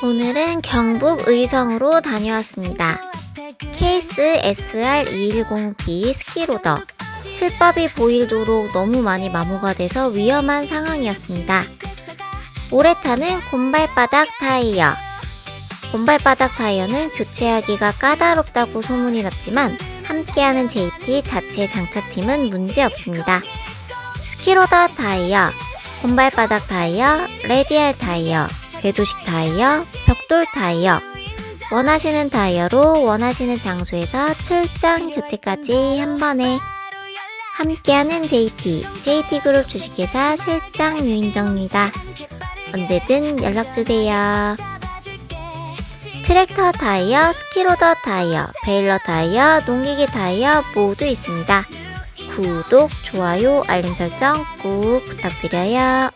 오늘은 경북 의성으로 다녀왔습니다. 케이스 SR210B 스키로더. 실밥이 보이도록 너무 많이 마모가 돼서 위험한 상황이었습니다. 오레타는 곰발바닥 타이어. 곰발바닥 타이어는 교체하기가 까다롭다고 소문이 났지만 함께하는 JT 자체 장착팀은 문제없습니다. 스키로더 타이어, 곰발바닥 타이어, 레디알 타이어, 궤도식 타이어, 벽돌 타이어. 원하시는 타이어로 원하시는 장소에서 출장 교체까지 한 번에. 함께하는 JT그룹 주식회사 실장 유인정입니다. 언제든 연락주세요. 트랙터 타이어, 스키로더 타이어, 베일러 타이어, 농기계 타이어 모두 있습니다. 구독, 좋아요, 알림 설정 꼭 부탁드려요.